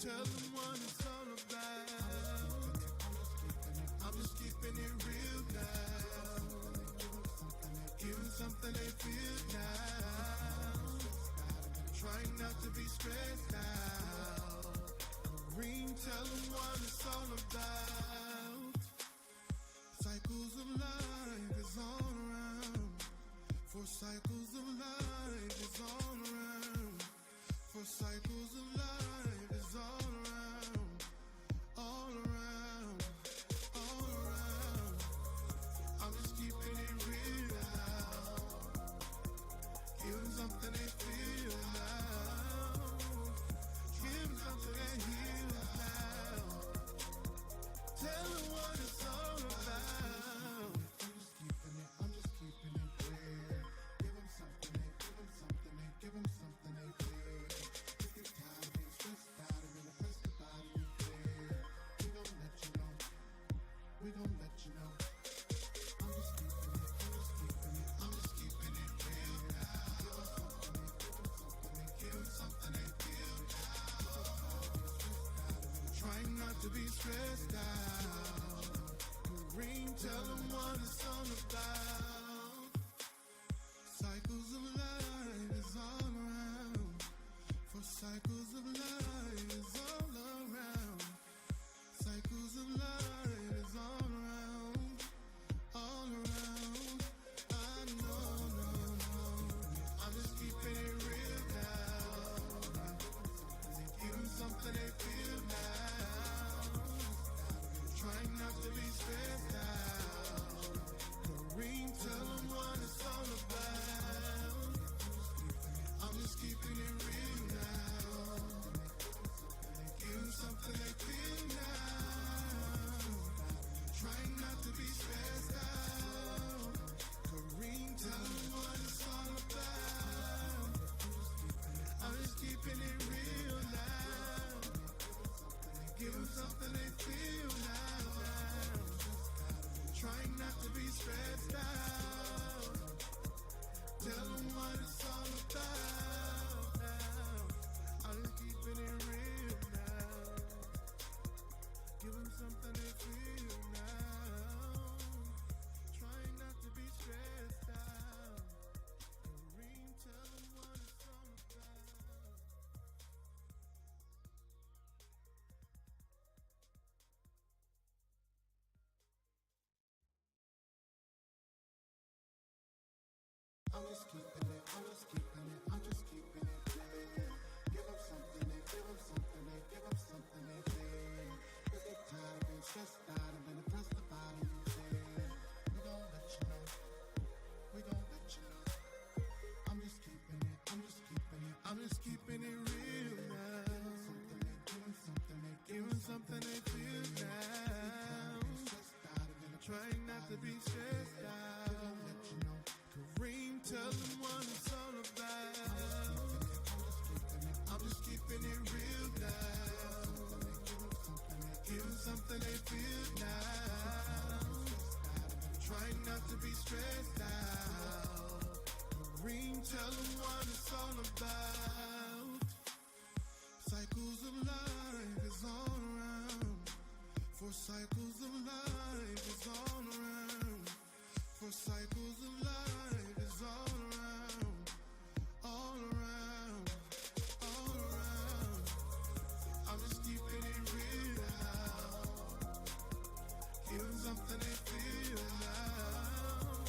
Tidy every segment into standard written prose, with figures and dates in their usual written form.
tell them what it's all about. I'm just keeping it real now. Give them something they feel now. Trying not to be stressed out. Ring, tell them what it's all about. Cycles of life is all around. For cycles of life is all around. For cycles of life is all around. All around. All around. I'm just keeping it real now. Give them something they feel now. Give them something they heal now. Tell them what it's all about. I'm just keeping it real. Give them something they, give them something they, give them something they feel. If you're tired of being stressed out and depressed about it, you feel. We gon' let you know. We gon' let you know. I'm just keeping it, I'm just keeping it, I'm just keeping it real now. Give them something they feel now. Trying not to be stressed out. Ring, tell them what it's all about. Cycles of life is all around. For cycles of life is all around. Cycles of life is all around. All around. I know. I'm just keeping it real now. Give them something they feel now. Trying not to be stressed out. Ring, tell them what it's all about. I'm just keeping it real now. Give them something they feel now. Trying not to be stressed out. Ring, tell them what it's all about. I'm just keeping it real now. Give them something they feel now. Trying not to be stressed out. Tell them what it's all about now. I'm just keeping it real now. Give them something they feel now. Trying not to be stressed out. Ring, tell them what it's all about. I'm just keeping it, I'm just keeping it, I'm just keeping it real. Give them something they, give them something they, give them something they feel. If they're tired of being stressed out and been depressed about it, you feel. We gon' let you know. We gon' let you know. I'm just keeping it, I'm just keeping it, I'm just keeping it real now. Give them something they, give them something they feel now. Trying not to be stressed out. We gon' let you know. Kareem, tell them what it's all about. I'm just keeping it real now. Give them something they feel now. Trying not to be stressed out. Kareem, tell them what it's all about. Cycles of life is all around. For cycles of life is all around. For cycles of life is all around. All around. All around. I'm just keeping it real now. Give them something they feel now.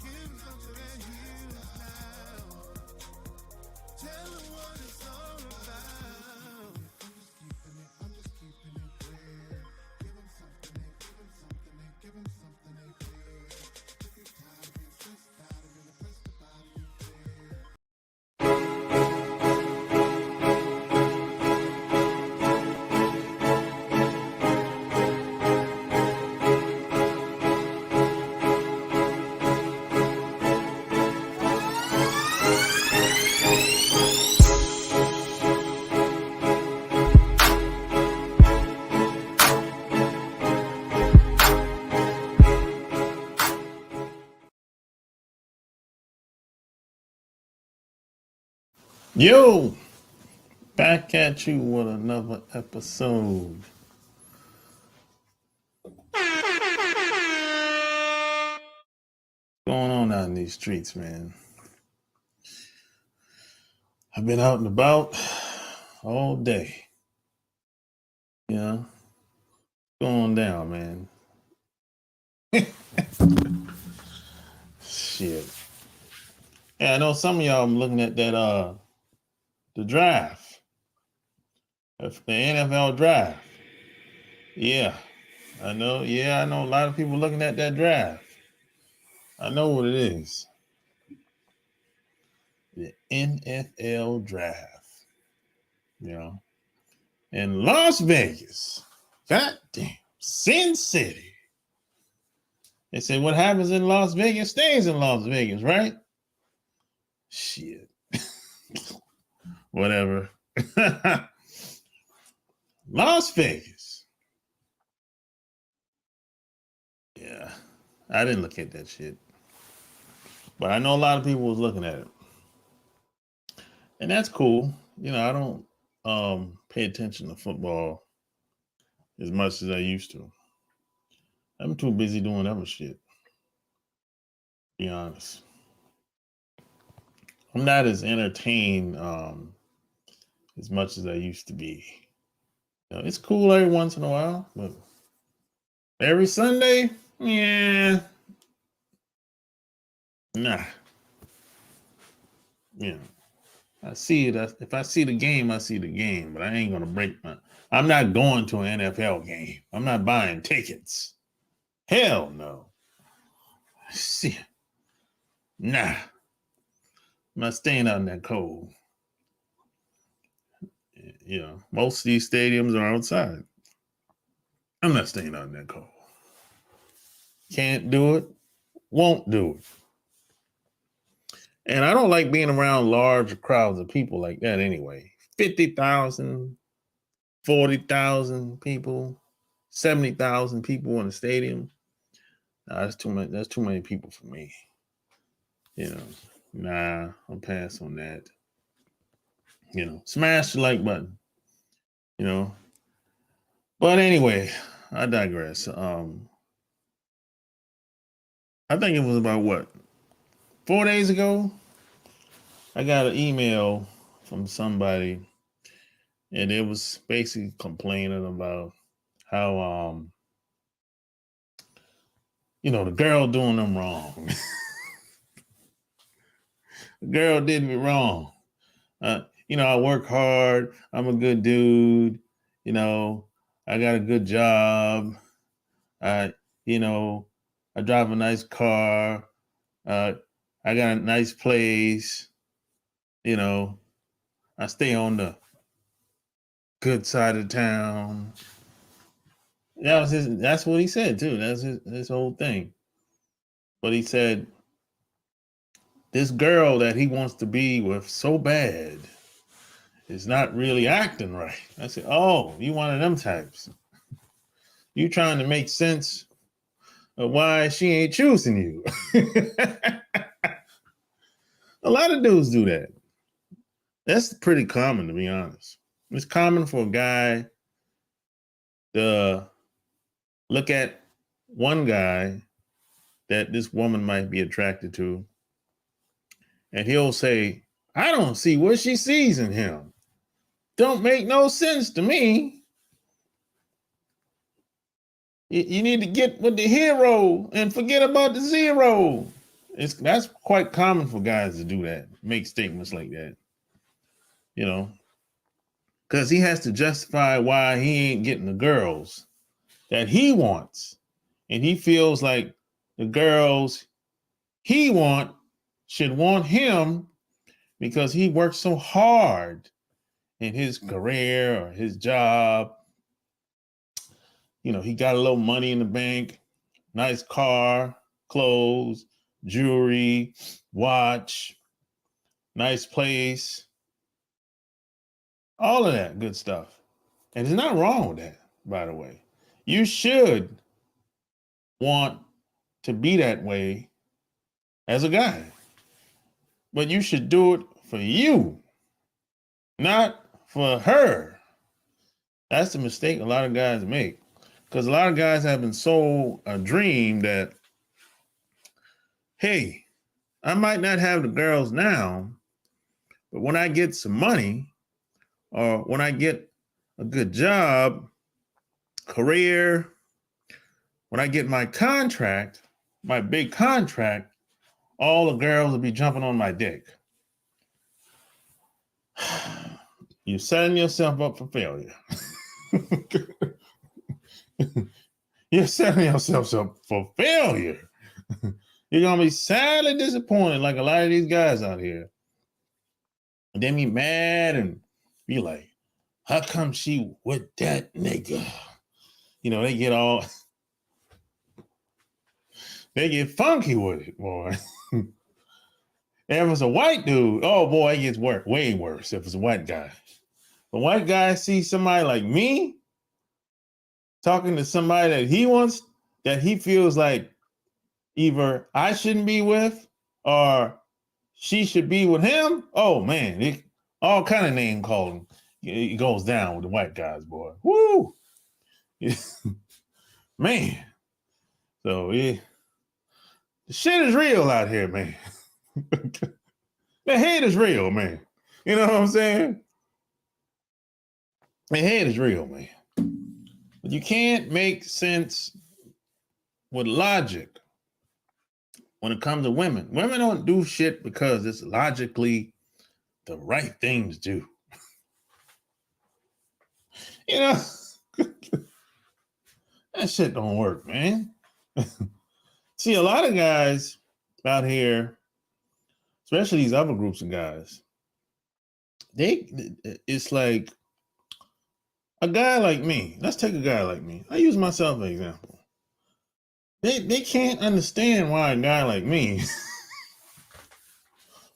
Give them something they heal now. Tell them what it's all about. I'm just keeping it real. Give them something they, give them something they, give them something they feel. If you're tired of being stressed out and been depressed about it, you feel. Yo, Back at you with another episode. What's going on out in these streets, man? I've been out and about all day. You know, going down, man. Shit. Yeah, I know some of y'all I'm looking at that the draft. The NFL draft. Yeah. I know a lot of people looking at that draft. I know what it is. The NFL draft. You know. In Las Vegas. Goddamn. Sin City. They said what happens in Las Vegas stays in Las Vegas, right? Shit. Whatever. Las Vegas. Yeah. I didn't look at that shit. But I know a lot of people was looking at it. And that's cool. You know, I don't pay attention to football as much as I used to. I'm too busy doing other shit. To be honest. I'm not as entertained as much as I used to be. You know, it's cool every once in a while, but every Sunday, yeah, nah. You know, I see it. If I see the game, I see the game, but I ain't gonna break my. I'm not going to an NFL game. I'm not buying tickets. Hell no. See, nah. I'm not staying out in that cold. You know, most of these stadiums are outside. I'm not staying out in that cold. Can't do it. Won't do it. And I don't like being around large crowds of people like that anyway. 50,000, 40,000 people, 70,000 people in the stadium. Nah, that's too many. That's too many people for me. You know, nah, I'll pass on that. You know, smash the like button. You know, but anyway, I digress. I think it was about what 4 days ago. I got an email from somebody, and it was basically complaining about how you know, the girl doing them wrong. The girl did me wrong. You know, I work hard. I'm a good dude. You know, I got a good job. I, you know, I drive a nice car. Uh, I got a nice place. You know, I stay on the good side of town. That's what he said too. That's his whole thing. But he said this girl that he wants to be with so bad is not really acting right. I said, oh, you one of them types. You trying to make sense of why she ain't choosing you. A lot of dudes do that. That's pretty common, to be honest. It's common for a guy to look at one guy that this woman might be attracted to, and he'll say, I don't see what she sees in him. Don't make no sense to me. You need to get with the hero and forget about the zero. That's quite common for guys to do that, make statements like that. You know, because he has to justify why he ain't getting the girls that he wants. And he feels like the girls he want should want him because he worked so hard in his career or his job. You know, he got a little money in the bank, nice car, clothes, jewelry, watch, nice place, all of that good stuff. And there's nothing wrong with that, by the way. You should want to be that way as a guy, but you should do it for you, not for her. That's the mistake a lot of guys make. Because a lot of guys have been sold a dream that, hey, I might not have the girls now, but when I get some money or when I get a good job, career, when I get my contract, my big contract, all the girls will be jumping on my dick. You're setting yourself up for failure. You're setting yourself up for failure. You're going to be sadly disappointed like a lot of these guys out here. And then be mad and be like, how come she with that nigga? You know, they get funky with it, boy. If it's a white dude, oh boy, it gets way worse if it's a white guy. The white guy sees somebody like me talking to somebody that he feels like either I shouldn't be with or she should be with him. Oh man, all kind of name calling. It goes down with the white guys, boy. Woo! Man. So the shit is real out here, man. The hate is real, man. You know what I'm saying? The hate is real, man. But you can't make sense with logic when it comes to women. Women don't do shit because it's logically the right thing to do. You know? That shit don't work, man. See, a lot of guys out here, especially these other groups of guys, it's like a guy like me. Let's take a guy like me. I use myself as an example. They can't understand why a guy like me,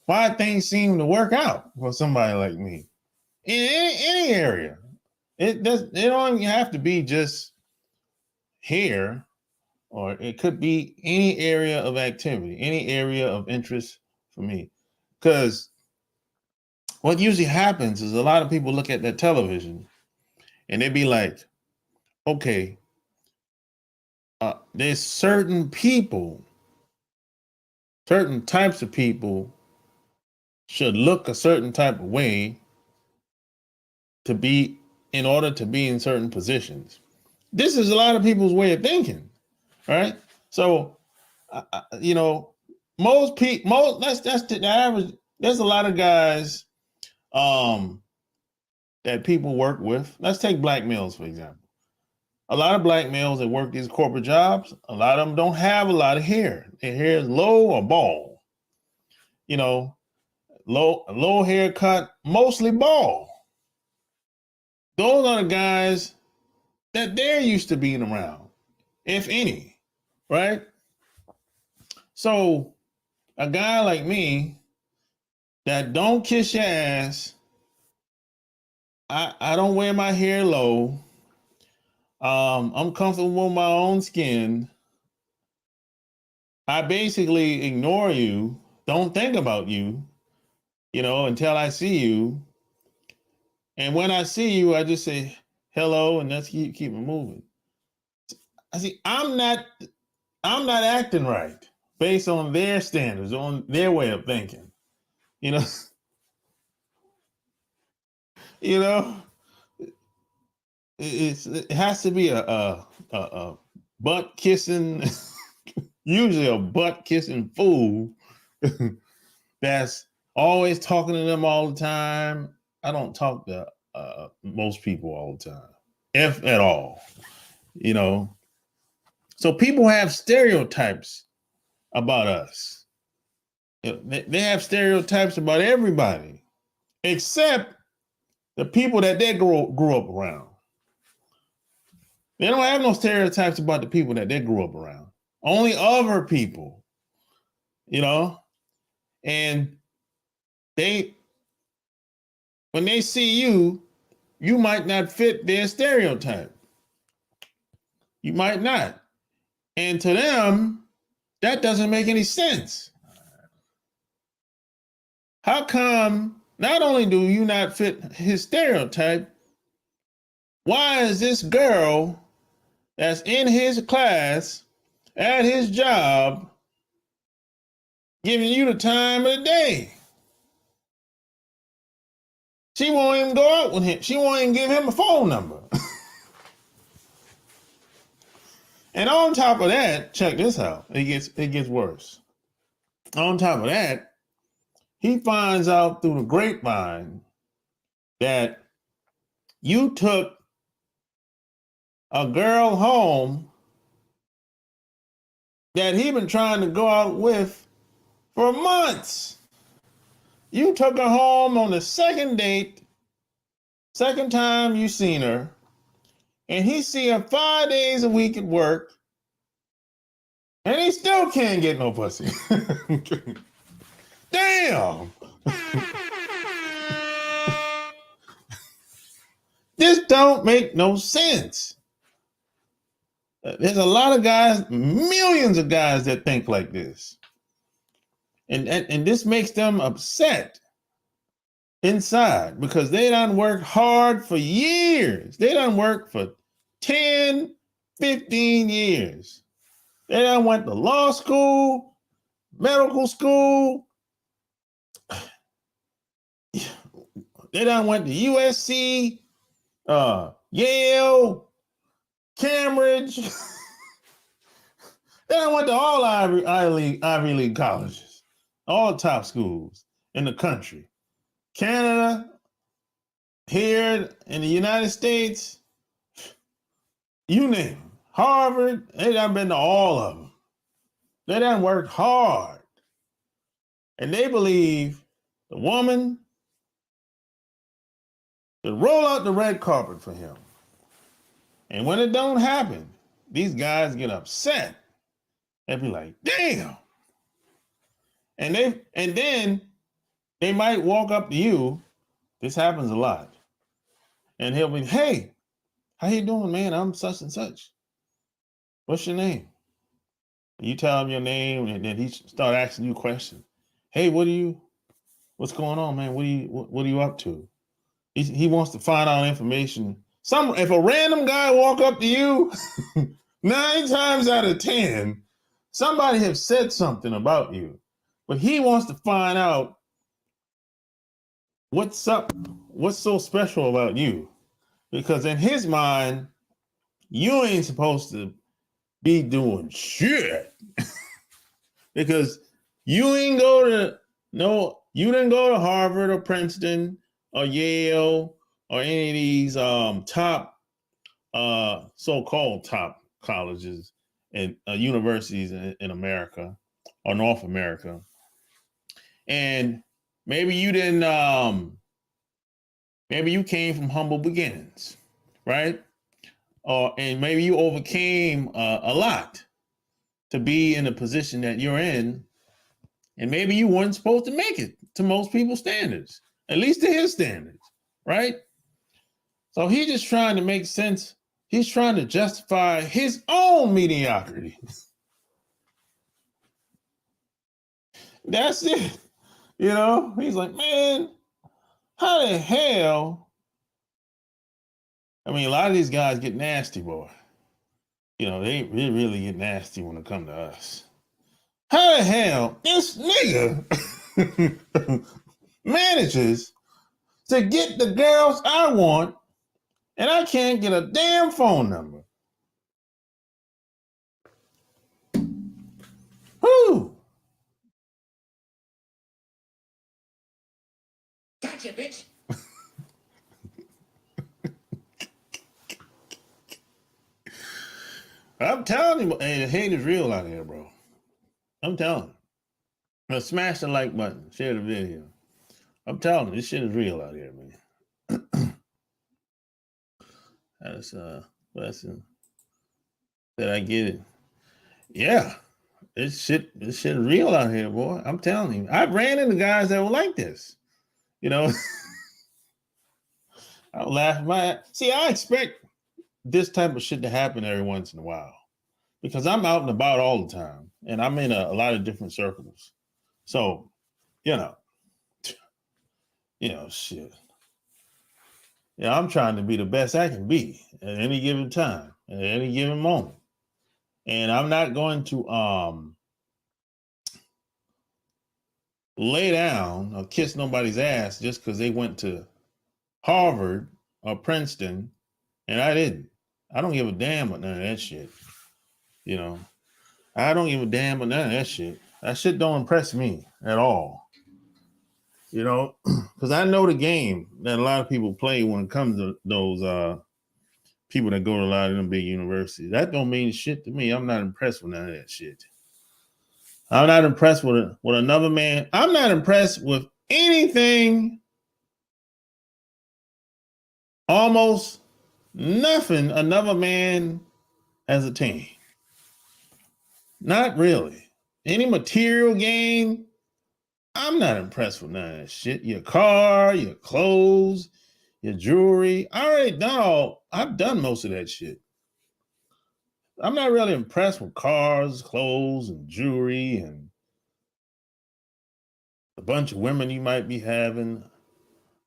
why things seem to work out for somebody like me in any area. It don't even have to be just here, or it could be any area of activity, any area of interest for me. Because what usually happens is a lot of people look at their television and they be like, okay, there's certain people, certain types of people should look a certain type of way in order to be in certain positions. This is a lot of people's way of thinking, right? So, most people, that's the average. There's a lot of guys that people work with. Let's take black males, for example. A lot of black males that work these corporate jobs, a lot of them don't have a lot of hair. Their hair is low or bald. You know, low haircut, mostly bald. Those are the guys that they're used to being around, if any, right? So a guy like me that don't kiss your ass, I don't wear my hair low. I'm comfortable with my own skin. I basically ignore you, don't think about you, until I see you. And when I see you, I just say hello and let's keep it moving. I'm not acting right based on their standards, on their way of thinking. You know, it has to be a butt kissing, usually a butt kissing fool that's always talking to them all the time. I don't talk to most people all the time, if at all. So people have stereotypes about us. They have stereotypes about everybody, except the people that they grew up around. They don't have no stereotypes about the people that they grew up around. Only other people, and when they see you, you might not fit their stereotype. You might not. And to them, that doesn't make any sense. How come Not only do you not fit his stereotype, why is this girl that's in his class at his job giving you the time of the day? She won't even go out with him. She won't even give him a phone number. And on top of that, check this out. It gets worse. On top of that, he finds out through the grapevine that you took a girl home that he been trying to go out with for months. You took her home on the second date, second time you seen her, and he see her 5 days a week at work, and he still can't get no pussy. Damn! This don't make no sense. There's a lot of guys, millions of guys that think like this. And this makes them upset inside because they done worked hard for years. They done worked for 10, 15 years. They done went to law school, medical school. They done went to USC, Yale, Cambridge. They done went to all Ivy League colleges, all top schools in the country. Canada, here in the United States, you name them. Harvard, they done been to all of them. They done worked hard. And they believe the woman to roll out the red carpet for him. And when it don't happen, these guys get upset. They be like, damn. And then they might walk up to you. This happens a lot. And he'll be, hey, how you doing, man? I'm such and such. What's your name? And you tell him your name, and then he start asking you questions. Hey, what's going on, man? What are you up to? He wants to find out information. If a random guy walk up to you, 9 times out of 10, somebody has said something about you. But he wants to find out what's up, what's so special about you. Because in his mind, you ain't supposed to be doing shit. Because you didn't go to Harvard or Princeton or Yale or any of these top so-called top colleges and universities in America or North America. And maybe you didn't maybe you came from humble beginnings, right? And maybe you overcame a lot to be in the position that you're in. And maybe you weren't supposed to make it to most people's standards, at least to his standards, right? So he's just trying to make sense. He's trying to justify his own mediocrity. That's it. You know, he's like, man, how the hell? I mean, a lot of these guys get nasty, boy. You know, they really get nasty when it comes to us. How the hell this nigga manages to get the girls I want and I can't get a damn phone number? Whew. Gotcha, bitch. I'm telling you, hey, the hate is real out here, bro. I'm telling you. Now smash the like button, share the video. I'm telling you, this shit is real out here, man. That's blessing that I get it. Yeah, this shit is real out here, boy. I'm telling you. I ran into guys that were like this. You know, I laugh I expect this type of shit to happen every once in a while because I'm out and about all the time and I'm in a lot of different circles. So, you know, Shit. Yeah, I'm trying to be the best I can be at any given time, at any given moment. And I'm not going to lay down or kiss nobody's ass just because they went to Harvard or Princeton and I didn't. I don't give a damn about none of that shit. I don't give a damn about none of that shit. That shit don't impress me at all. Because I know the game that a lot of people play when it comes to those people that go to a lot of them big universities. That don't mean shit to me. I'm not impressed with none of that shit. I'm not impressed with another man. I'm not impressed with anything, almost nothing another man has attained. Not really. Any material gain, I'm not impressed with none of that shit. Your car, your clothes, your jewelry. I've done most of that shit. I'm not really impressed with cars, clothes, and jewelry, and a bunch of women you might be having.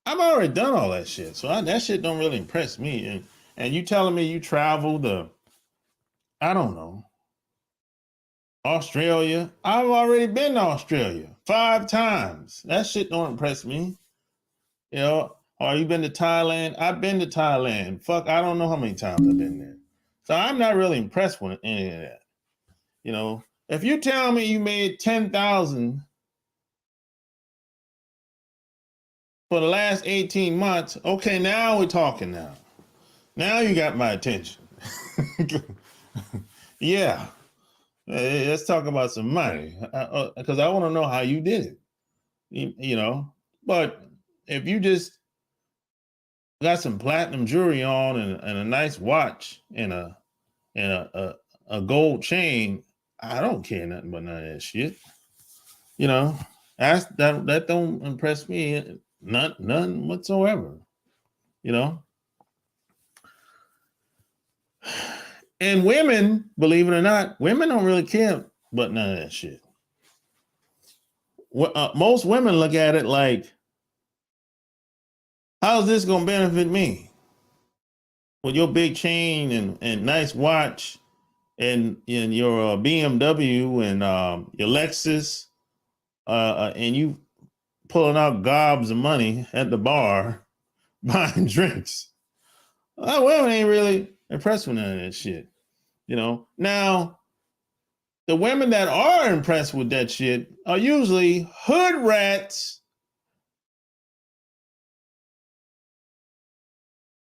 I've already done all that shit. So that shit don't really impress me. And you telling me you traveled I don't know, Australia. I've already been to Australia 5 times. That shit don't impress me. Or you been to Thailand? I've been to Thailand. Fuck, I don't know how many times I've been there. So I'm not really impressed with any of that. If you tell me you made 10,000 for the last 18 months, okay, now we're talking now. Now you got my attention. Yeah. Let's talk about some money. Because I want to know how you did it. But if you just got some platinum jewelry on and a nice watch and a gold chain, I don't care nothing about none of that shit. That don't impress me none whatsoever. And women, believe it or not, women don't really care about none of that shit. Most women look at it like, how's this gonna benefit me? With your big chain and nice watch and your BMW and your Lexus, and you pulling out gobs of money at the bar buying drinks. Women ain't really impressed with none of that shit. Now, the women that are impressed with that shit are usually hood rats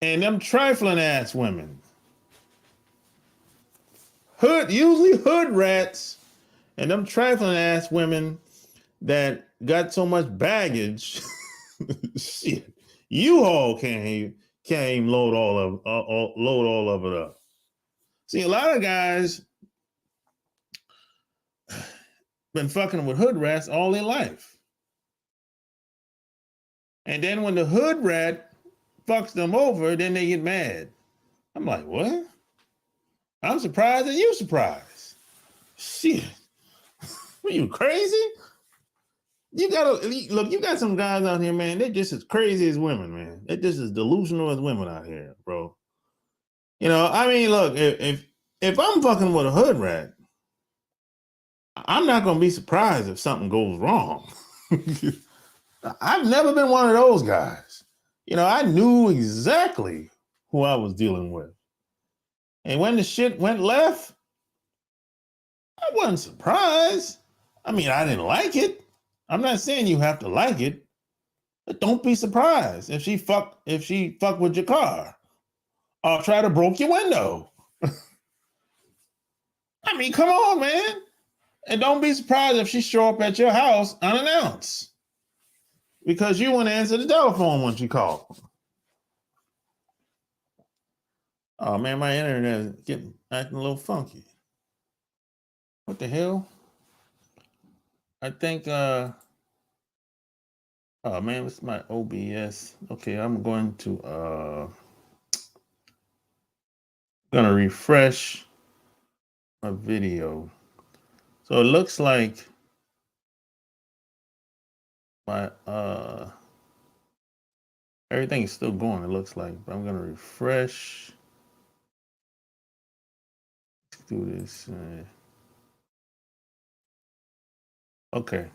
and them trifling ass women. Usually hood rats and them trifling ass women that got so much baggage. Shit, U-Haul can't even load all of it up. See, a lot of guys been fucking with hood rats all their life. And then when the hood rat fucks them over, then they get mad. I'm like, what? I'm surprised that you surprised. Shit. Are you crazy? You got some guys out here, man. They're just as crazy as women, man. They're just as delusional as women out here, bro. Look, if I'm fucking with a hood rat, I'm not gonna be surprised if something goes wrong. I've never been one of those guys. I knew exactly who I was dealing with. And when the shit went left, I wasn't surprised. I didn't like it. I'm not saying you have to like it, but don't be surprised if she fuck with your car or try to broke your window. Come on, man. And don't be surprised if she show up at your house unannounced because you wouldn't answer the telephone when she called. Oh man, my internet is acting a little funky. What the hell? I think oh man, this is my OBS. Okay, I'm going to refresh my video. So it looks like my Everything is still going, it looks like. But I'm going to refresh. Let's do this. Okay.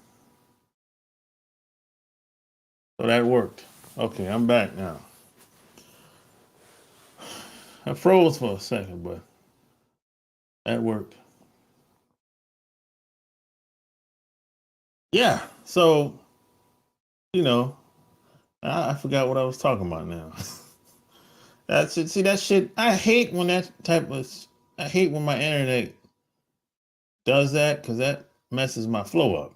So that worked. Okay, I'm back now. I froze for a second, but that worked. Yeah. So, you know, I forgot what I was talking about now. That's it. See that shit. I hate when I hate when my internet does that because that messes my flow up.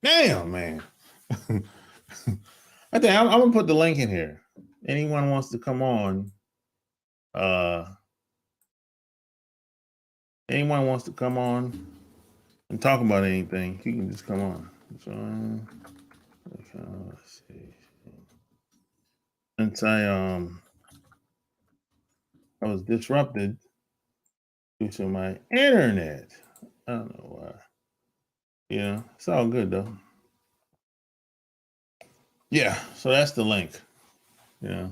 Damn, man. I think I'm gonna put the link in here. Anyone wants to come on, uh, anyone wants to come on and talk about anything, you can just come on. So, let's see. Since I was disrupted due to my internet. I don't know why. Yeah, it's all good though. Yeah, so that's the link. Yeah.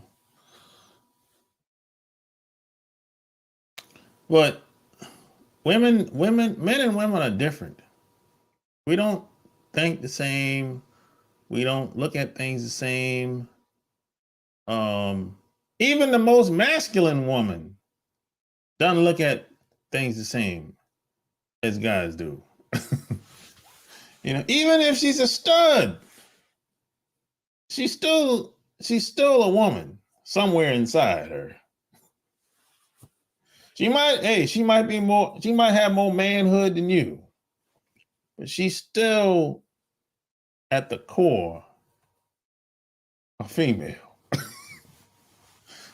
But men and women are different. We don't think the same. We don't look at things the same. Um, Even the most masculine woman doesn't look at things the same as guys do. Even if she's a stud, she's still a woman somewhere inside her. She might have more manhood than you, but she's still at the core a female.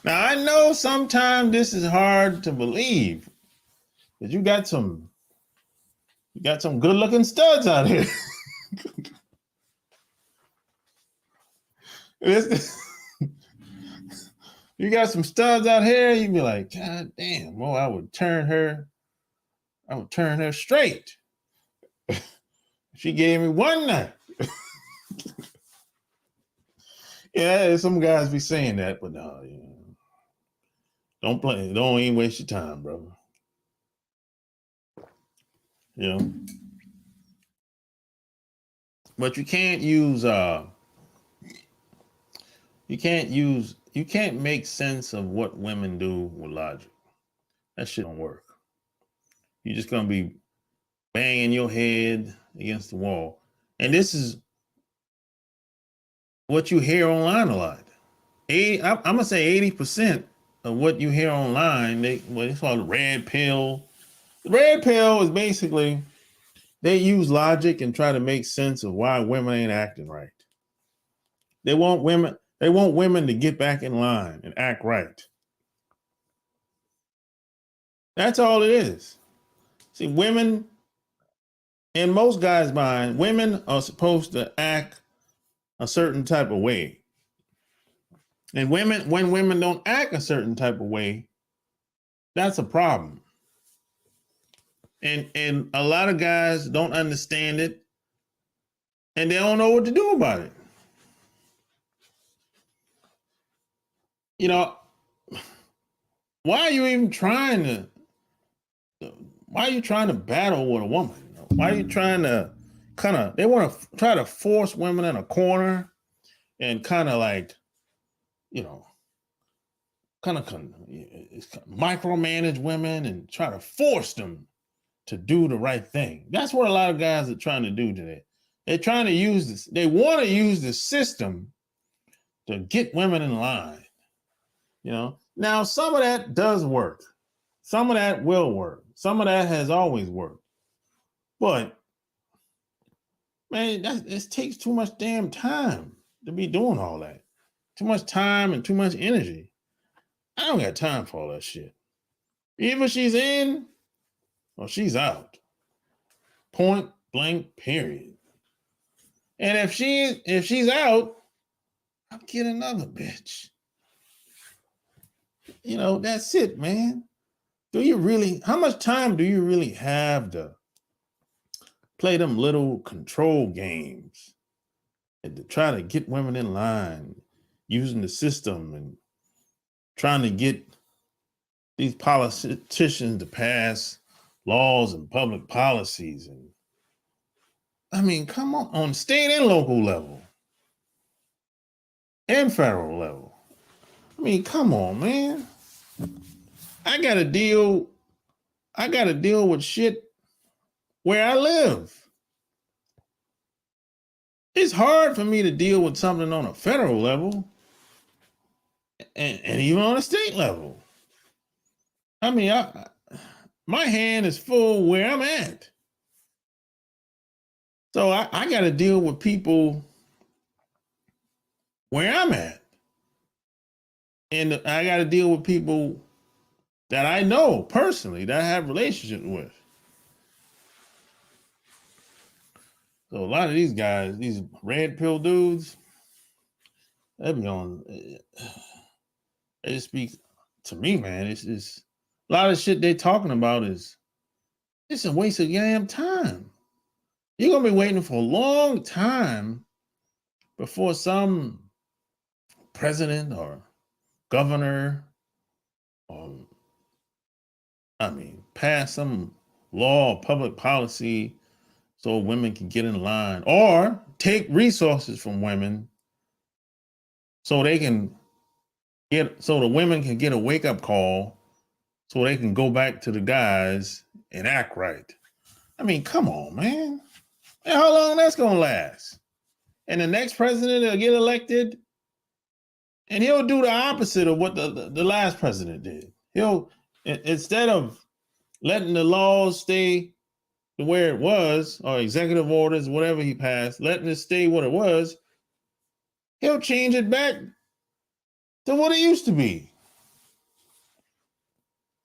Now I know sometimes this is hard to believe, but you got some good looking studs out here. You got some studs out here, you'd be like, God damn, well, I would turn her straight. She gave me one night. Yeah, some guys be saying that, but no, don't even waste your time, brother. But you can't make sense of what women do with logic. That shit don't work. You're just gonna be banging your head against the wall. And this is what you hear online a lot. I'm gonna say 80% of what you hear online, it's called the red pill. The red pill is basically they use logic and try to make sense of why women ain't acting right. They want women to get back in line and act right. That's all it is. See, women, in most guys' mind, women are supposed to act a certain type of way. And when women don't act a certain type of way, that's a problem. And a lot of guys don't understand it, and they don't know what to do about it. Why are you even trying to battle with a woman? Why are you trying to they want to try to force women in a corner and micromanage women and try to force them to do the right thing. That's what a lot of guys are trying to do today. They're trying to use this. They want to use the system to get women in line. Now some of that does work. Some of that will work. Some of that has always worked. But man, it takes too much damn time to be doing all that. Too much time and too much energy. I don't got time for all that shit. Either she's in or she's out. Point blank, period. And if she's out, I'll get another bitch. That's it, man. How much time do you really have to play them little control games and to try to get women in line? using the system and trying to get these politicians to pass laws and public policies. And I mean, come on state and local level and federal level. I mean, come on, man. I gotta deal with shit where I live. It's hard for me to deal with something on a federal level and even on a state level. I mean, my hand is full where I'm at. So I got to deal with people where I'm at. And I got to deal with people that I know personally, that I have relationships with. So a lot of these guys, these red pill dudes, they be on, they just speak to me, man. It's just a lot of shit they talking about is it's a waste of damn time. You're going to be waiting for a long time before some president or governor pass some law or public policy so women can get in line, or take resources from women so they can so the women can get a wake-up call so they can go back to the guys and act right. I mean, come on, man. And how long that's gonna last? And the next president will get elected and he'll do the opposite of what the last president did. He'll, instead of letting the laws stay where it was, or executive orders, whatever he passed, letting it stay what it was, he'll change it back to what it used to be.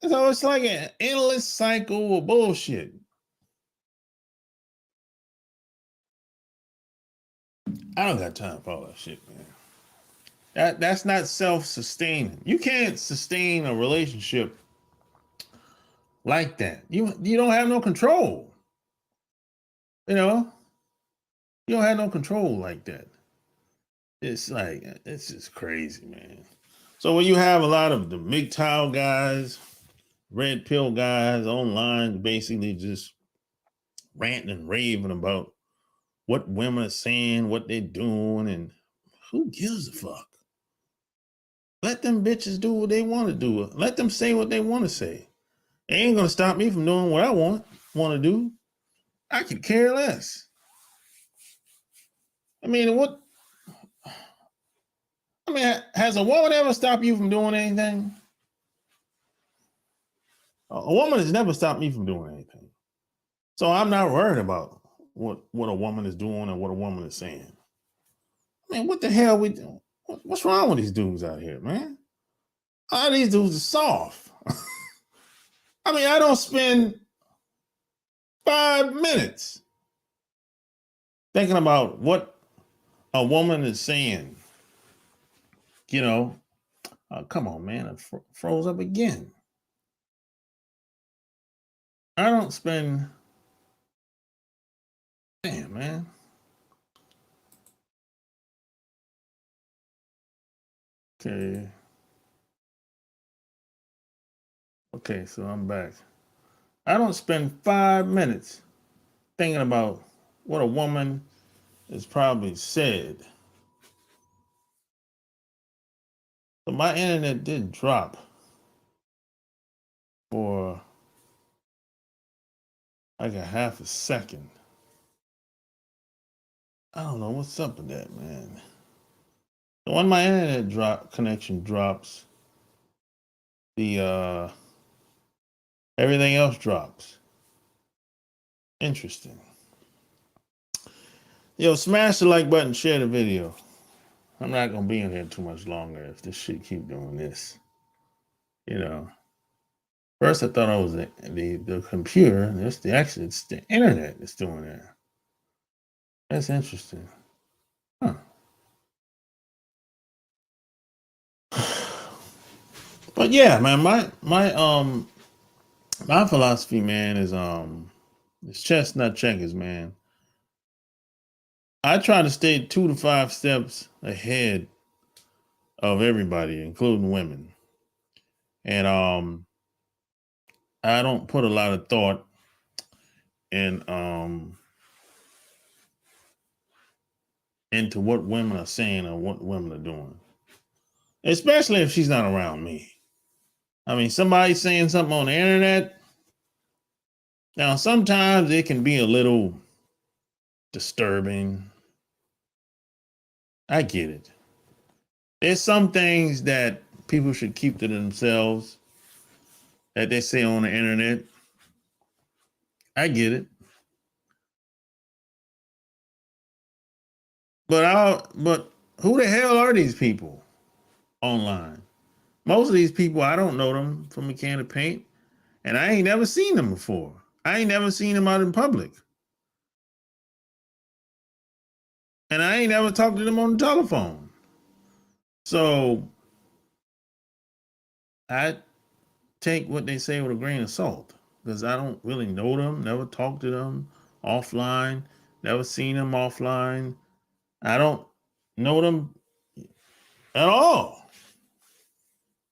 So it's like an endless cycle of bullshit. I don't got time for all that shit, man. That's not self-sustaining. You can't sustain a relationship like that. You don't have no control. You know, you don't have no control like that. It's like, it's just crazy, man. So when you have a lot of the MGTOW guys, red pill guys online, basically just ranting and raving about what women are saying, what they're doing, and who gives a fuck? Let them bitches do what they want to do. Let them say what they want to say. They ain't gonna stop me from doing what I want to do. I could care less. I mean, has a woman ever stopped you from doing anything? A woman has never stopped me from doing anything. So I'm not worried about what a woman is doing and what a woman is saying. I mean, what the hell we doing? What's wrong with these dudes out here, man? All these dudes are soft. I mean, I don't spend 5 minutes thinking about what a woman is saying. You know, come on, man, it froze up again. I don't spend, damn, man. Okay, so I'm back. I don't spend 5 minutes thinking about what a woman has probably said. So my internet did drop for like a half a second. I don't know what's up with that, man. So when my internet connection drops, the everything else drops. Interesting. Yo, smash the like button, share the video. I'm not gonna be in here too much longer if this shit keep doing this. You know. First I thought it was the computer. It's the internet that's doing that. That's interesting. Huh. But yeah, man, my philosophy, man, is chestnut checkers, man. I try to stay 2 to 5 steps ahead of everybody, including women. And I don't put a lot of thought in into what women are saying or what women are doing, especially if she's not around me. I mean, somebody saying something on the internet. Now, sometimes it can be a little disturbing. I get it. There's some things that people should keep to themselves that they say on the internet. I get it. But who the hell are these people online? Most of these people, I don't know them from a can of paint, and I ain't never seen them before. I ain't never seen them out in public. And I ain't never talked to them on the telephone. So I take what they say with a grain of salt because I don't really know them, never talked to them offline, never seen them offline. I don't know them at all.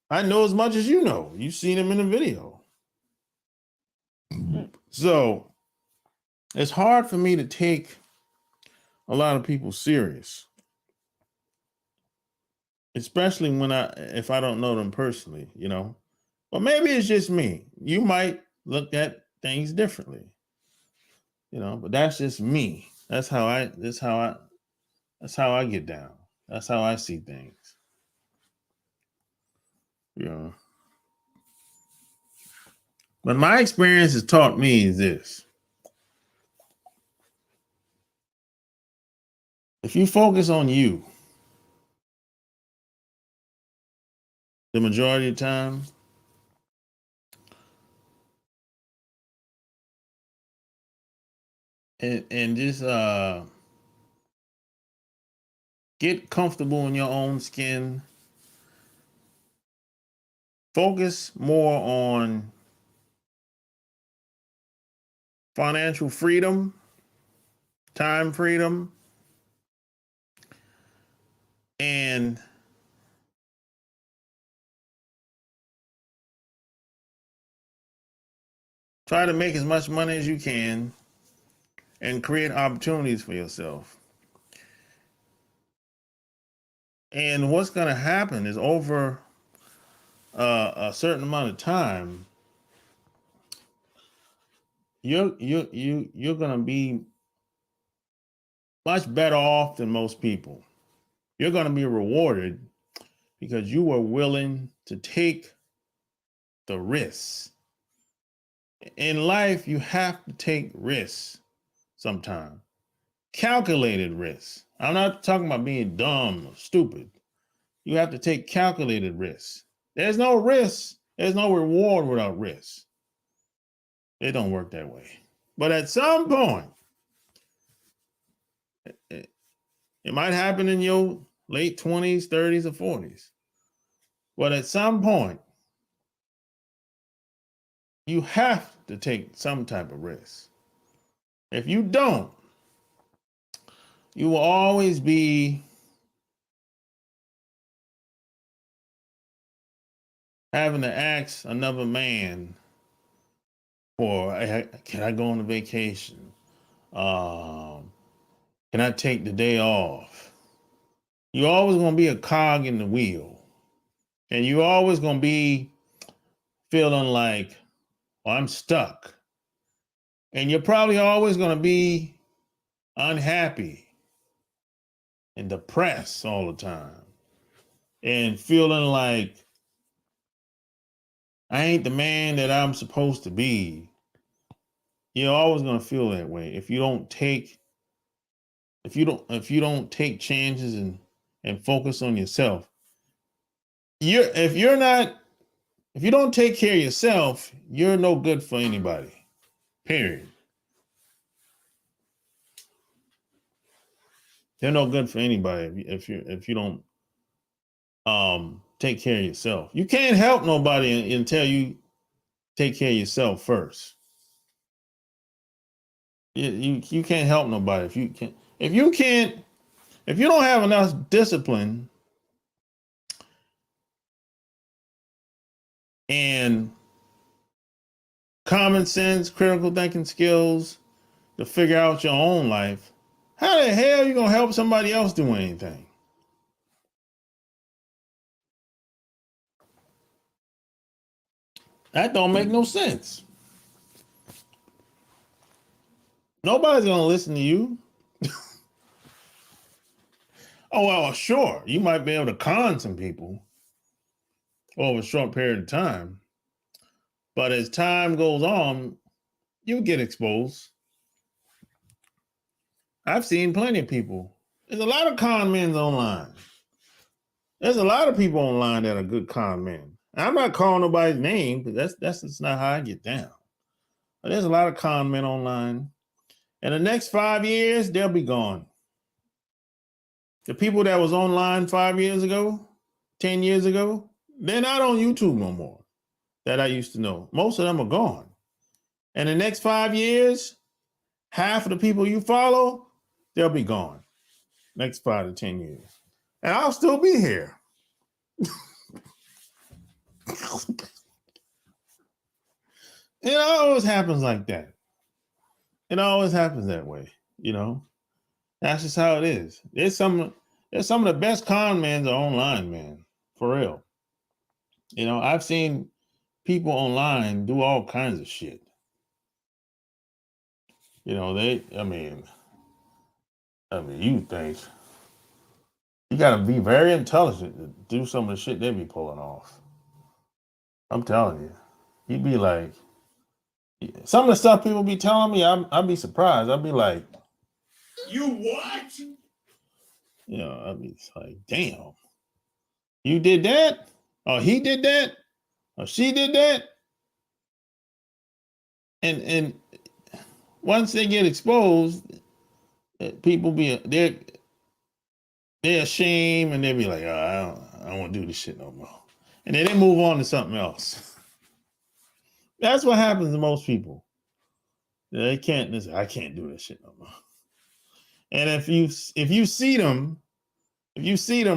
I know as much as you know. You've seen them in the video. So it's hard for me to take a lot of people serious, especially if I don't know them personally, you know. But maybe it's just me. You might look at things differently, you know. But that's just me. That's how I get down. That's how I see things. You know. But my experience has taught me is this. If you focus on you the majority of the time, and just get comfortable in your own skin, focus more on financial freedom, time freedom, and try to make as much money as you can and create opportunities for yourself. And what's going to happen is over a certain amount of time, you're going to be much better off than most people. You're going to be rewarded because you were willing to take the risks. In life, you have to take risks sometimes. Calculated risks. I'm not talking about being dumb or stupid. You have to take calculated risks. There's no risk. There's no reward without risk. It don't work that way. But at some point, it might happen in your late 20s, 30s, or 40s. But at some point, you have to take some type of risk. If you don't, you will always be having to ask another man for, can I go on a vacation? Can I take the day off? You're always going to be a cog in the wheel. And you're always going to be feeling like, well, I'm stuck. And you're probably always going to be unhappy and depressed all the time. And feeling like I ain't the man that I'm supposed to be. You're always going to feel that way if you don't take chances and focus on yourself. If you don't take care of yourself, you're no good for anybody. Period. You're no good for anybody if you don't take care of yourself. You can't help nobody until you take care of yourself first. You can't help nobody if you don't have enough discipline and common sense, critical thinking skills to figure out your own life, how the hell are you going to help somebody else do anything? That don't make no sense. Nobody's going to listen to you. Oh, well, sure, you might be able to con some people over a short period of time. But as time goes on, you get exposed. I've seen plenty of people. There's a lot of con men online. There's a lot of people online that are good con men. I'm not calling nobody's name, because that's just not how I get down. But there's a lot of con men online. In the next 5 years, they'll be gone. The people that was online 5 years ago, 10 years ago, they're not on YouTube no more that I used to know. Most of them are gone. And the next 5 years, half of the people you follow, they'll be gone. Next 5 to 10 years. And I'll still be here. It always happens like that. It always happens that way, you know. That's just how it is. There's some of the best con men are online, man. For real. You know, I've seen people online do all kinds of shit. You know, I mean, you think you gotta be very intelligent to do some of the shit they be pulling off. I'm telling you. You'd be like, some of the stuff people be telling me, I'd be surprised. I'd be like, you what? You know, I'd be like, damn. You did that? Or he did that? Or she did that? And once they get exposed, people they're ashamed, and they be like, oh, I don't want to do this shit no more. And then they move on to something else. That's what happens to most people. They can't listen, I can't do this shit no more. And if you see them,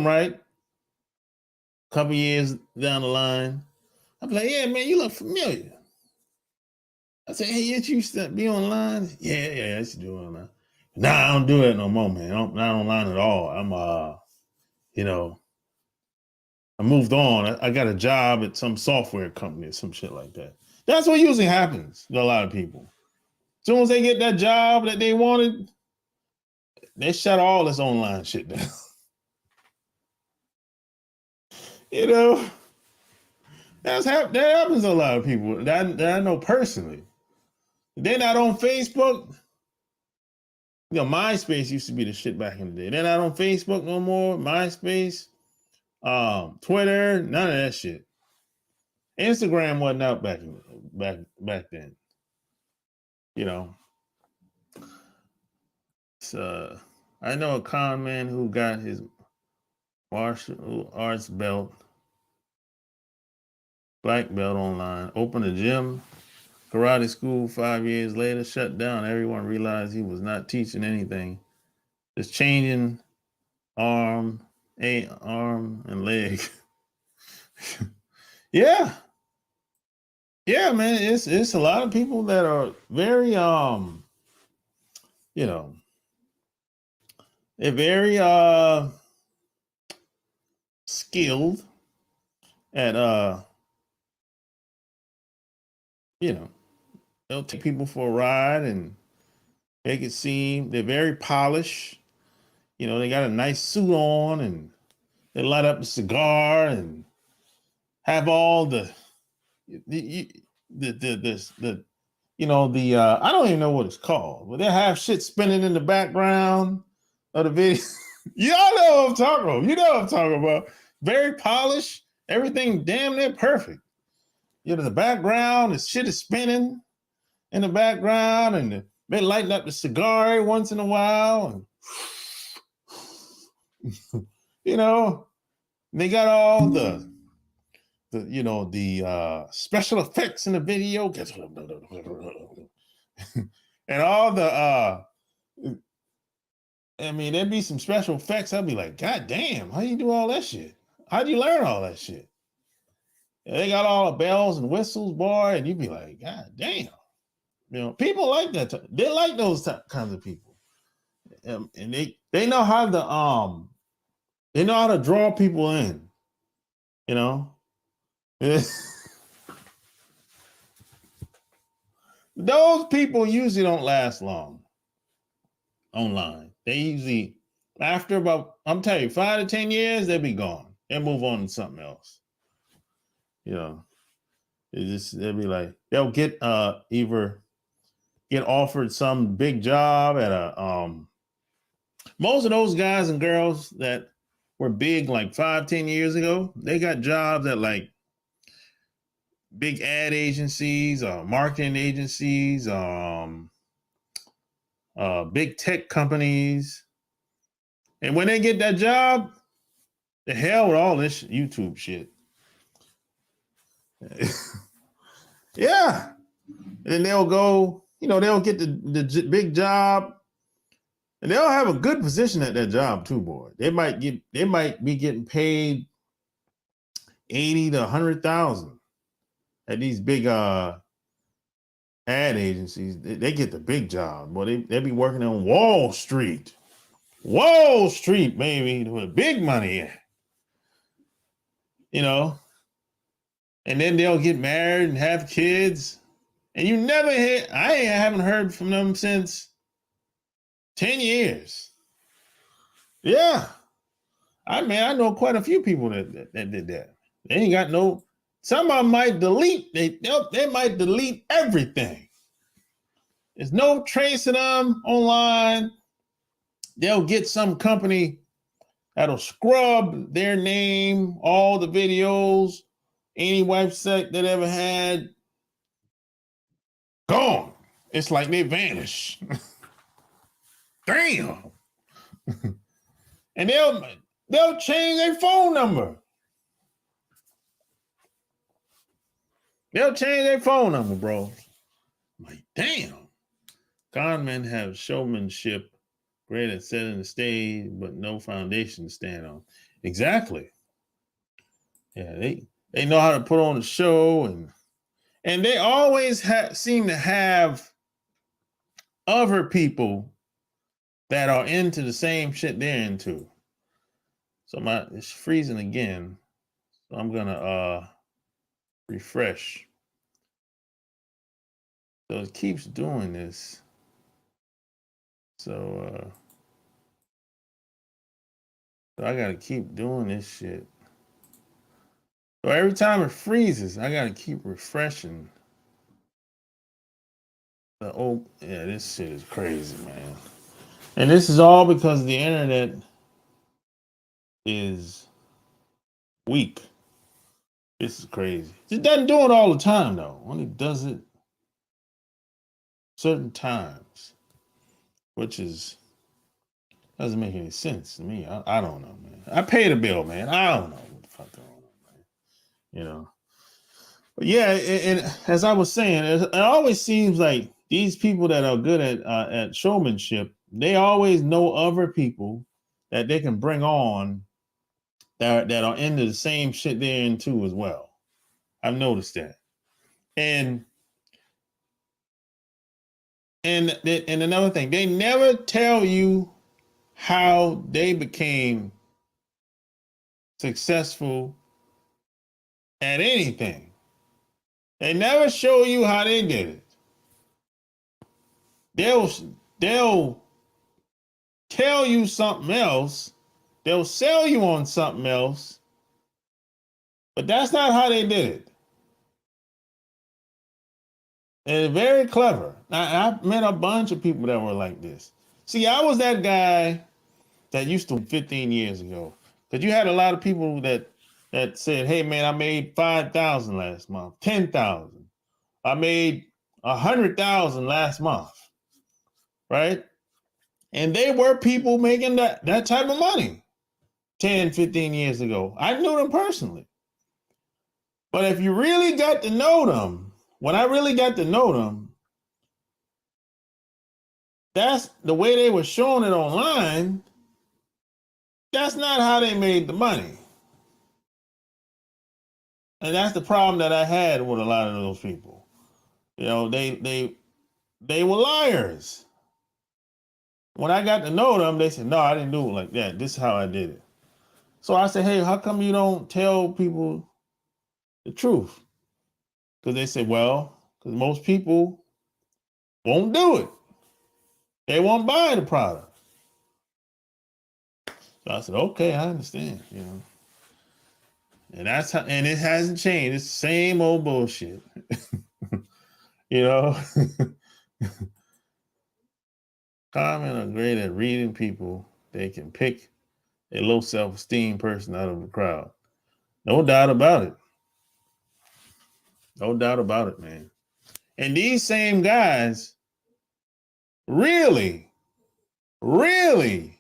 right, a couple years down the line, I'm like, yeah, man, you look familiar. I say, hey, you used to be online? Yeah, I used to do it online. Nah, I don't do that no more, man. I'm not online at all. I'm you know, I moved on. I got a job at some software company or some shit like that. That's what usually happens to a lot of people. As soon as they get that job that they wanted, they shut all this online shit down. You know, that happens to a lot of people that I know personally. They're not on Facebook. You know, MySpace used to be the shit back in the day. They're not on Facebook no more. MySpace, Twitter, none of that shit. Instagram wasn't out back then. You know, so I know a con man who got his martial arts belt, black belt online, opened a gym, karate school 5 years later, shut down. Everyone realized he was not teaching anything, just changing arm and leg. Yeah, man, it's a lot of people that are very you know, they're very skilled at you know, they'll take people for a ride and make it seem they're very polished. You know, they got a nice suit on, and they light up a cigar and have all the you know, the I don't even know what it's called, but they have shit spinning in the background of the video. Y'all know what I'm talking about. You know what I'm talking about. Very polished, everything damn near perfect. You know, the background, the shit is spinning in the background, and they lighting up the cigar every once in a while. And, you know, they got all the you know, the special effects in the video. And all the I mean, there'd be some special effects. I'd be like, God damn, how you do all that shit? How'd you learn all that shit? They got all the bells and whistles, boy, and you'd be like, God damn. You know, people like that. They like those kinds of people. And they know how to draw people in, you know. Those people usually don't last long online. They usually, after about, I'm telling you, 5 to 10 years, they'll be gone. They'll move on to something else. You know, they'll be like, they'll get either get offered some big job at a most of those guys and girls that were big like 5, 10 years ago, they got jobs at like big ad agencies, marketing agencies, big tech companies. And when they get that job, the hell with all this YouTube shit. Yeah. And then they'll go, they'll get the big job. And they'll have a good position at that job too, boy. They might be getting paid 80 to 100,000 at these big ad agencies. They get the big job, boy. They be working on Wall Street. Wall Street, baby, with big money. And then they'll get married and have kids. And you never hear, I haven't heard from them since 10 years. Yeah. I know quite a few people that did that. They ain't got no, some of them might delete, they might delete everything. There's no trace of them online. They'll get some company that'll scrub their name, all the videos, any website that ever had, gone. It's like they vanish. Damn. And they'll change their phone number. They'll change their phone number, bro. I'm like, damn. Con men have showmanship, great at setting the stage, but no foundation to stand on. Exactly. Yeah, they know how to put on a show, and they always seem to have other people that are into the same shit they're into. So it's freezing again. So I'm gonna refresh. So it keeps doing this. So I gotta keep doing this shit. So every time it freezes, I gotta keep refreshing. This shit is crazy, man. And this is all because the internet is weak. This is crazy. It doesn't do it all the time, though. Only does it certain times, which doesn't make any sense to me. I don't know, man. I paid a bill, man. I don't know what the fuck going on, man. But yeah, and as I was saying, it always seems like these people that are good at showmanship, they always know other people that they can bring on that are into the same shit they're into as well. I've noticed that. And another thing, they never tell you how they became successful at anything. They never show you how they did it. They'll tell you something else. They'll sell you on something else, but that's not how they did it. And it's very clever. I've met a bunch of people that were like this. See, I was that guy that used to 15 years ago. Because you had a lot of people that said, hey, man, I made 5,000 last month, 10,000. I made 100,000 last month, right? And they were people making that type of money 10, 15 years ago. I knew them personally. But if you really got to know them, when I really got to know them, that's the way they were showing it online. That's not how they made the money. And that's the problem that I had with a lot of those people. You know, they were liars. When I got to know them, they said, no, I didn't do it like that. This is how I did it. So I said, hey, how come you don't tell people the truth? Because they said, well, because most people won't do it. They won't buy the product. So I said, okay, I understand, you know. And that's how, and it hasn't changed. It's the same old bullshit. You know. Common are great at reading people. They can pick a low self-esteem person out of the crowd. No doubt about it. No doubt about it, man. And these same guys really, really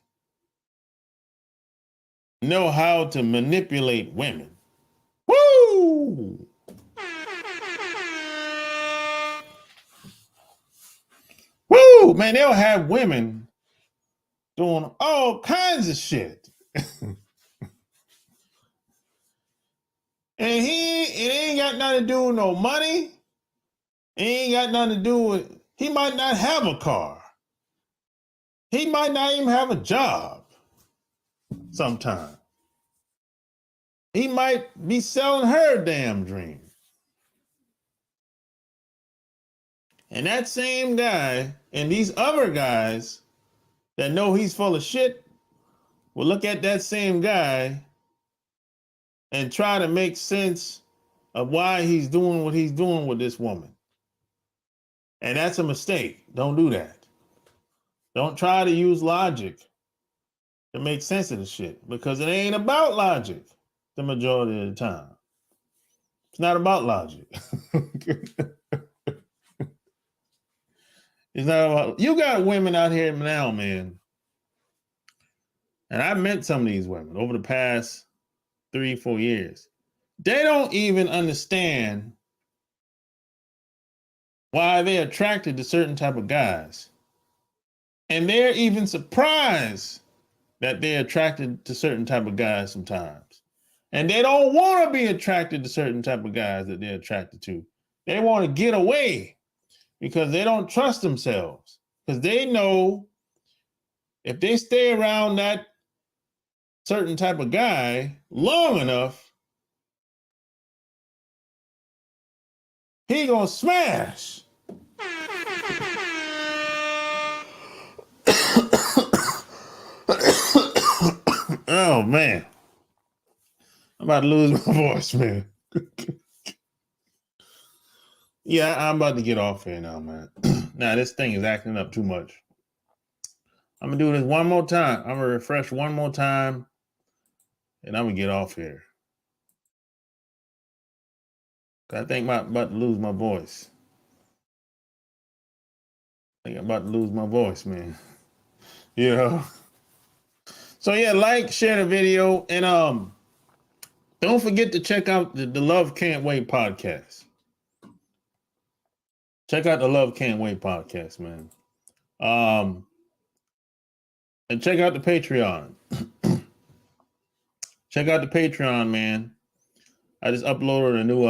know how to manipulate women. Woo! Woo! Man, they'll have women doing all kinds of shit. And it ain't got nothing to do with no money. It ain't got nothing to do with, he might not have a car. He might not even have a job sometime. He might be selling her damn dream. And that same guy and these other guys that know he's full of shit will look at that same guy and try to make sense of why he's doing what he's doing with this woman. And that's a mistake. Don't do that. Don't try to use logic to make sense of the shit, because it ain't about logic the majority of the time. It's not about logic. It's not about, you got women out here now, man. And I met some of these women over the past 3-4 years. They don't even understand why they're attracted to certain type of guys. And they're even surprised that they're attracted to certain type of guys sometimes. And they don't want to be attracted to certain type of guys that they're attracted to. They want to get away because they don't trust themselves. Because they know if they stay around that certain type of guy long enough, he gonna smash. Oh man, I'm about to lose my voice, man. Yeah, I'm about to get off here now, man. Now this thing is acting up too much. I'm gonna do this one more time. I'm gonna refresh one more time, and I'm gonna get off here. I think I'm about to lose my voice. I think I'm about to lose my voice, man. You know. So yeah, like, share the video, and don't forget to check out the Love Can't Wait podcast. Check out the Love Can't Wait podcast, man. And check out the Patreon. Check out the Patreon, man. I just uploaded a new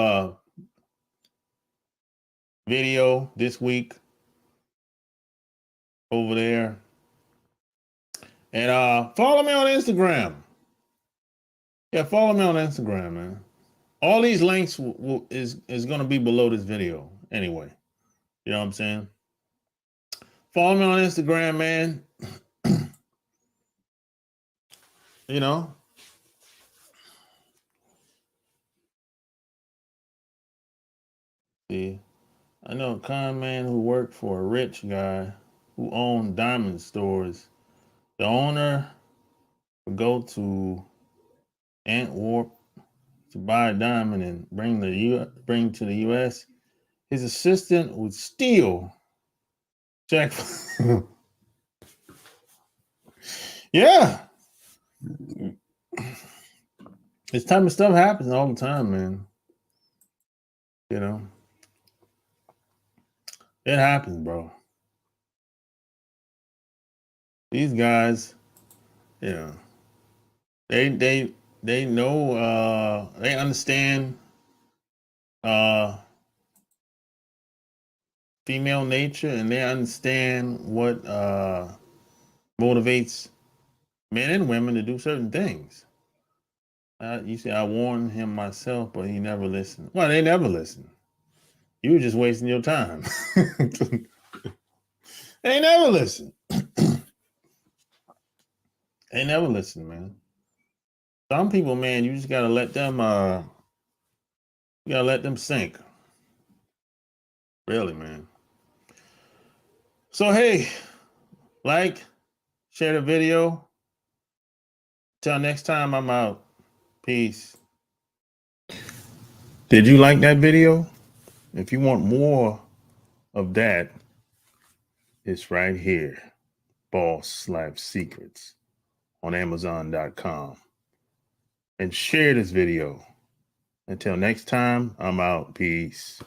video this week over there. And follow me on Instagram. Yeah, follow me on Instagram, man. All these links is going to be below this video anyway. You know what I'm saying? Follow me on Instagram, man. You know. See, I know a con man who worked for a rich guy who owned diamond stores. The owner would go to Antwerp to buy a diamond and bring to the U.S. His assistant would steal check. Yeah, this type of stuff happens all the time, man. You know, it happens, bro. These guys, you know, they know, they understand female nature, and they understand what motivates men and women to do certain things. You say, I warned him myself, but he never listened. Well, they never listen. You were just wasting your time. They never listen. They never listen, man. Some people, man, you just gotta let them you gotta let them sink. Really, man. So hey, like, share the video. Till next time, I'm out. Peace. Did you like that video? If you want more of that, it's right here. Boss Life Secrets on Amazon.com. And share this video. Until next time, I'm out. Peace.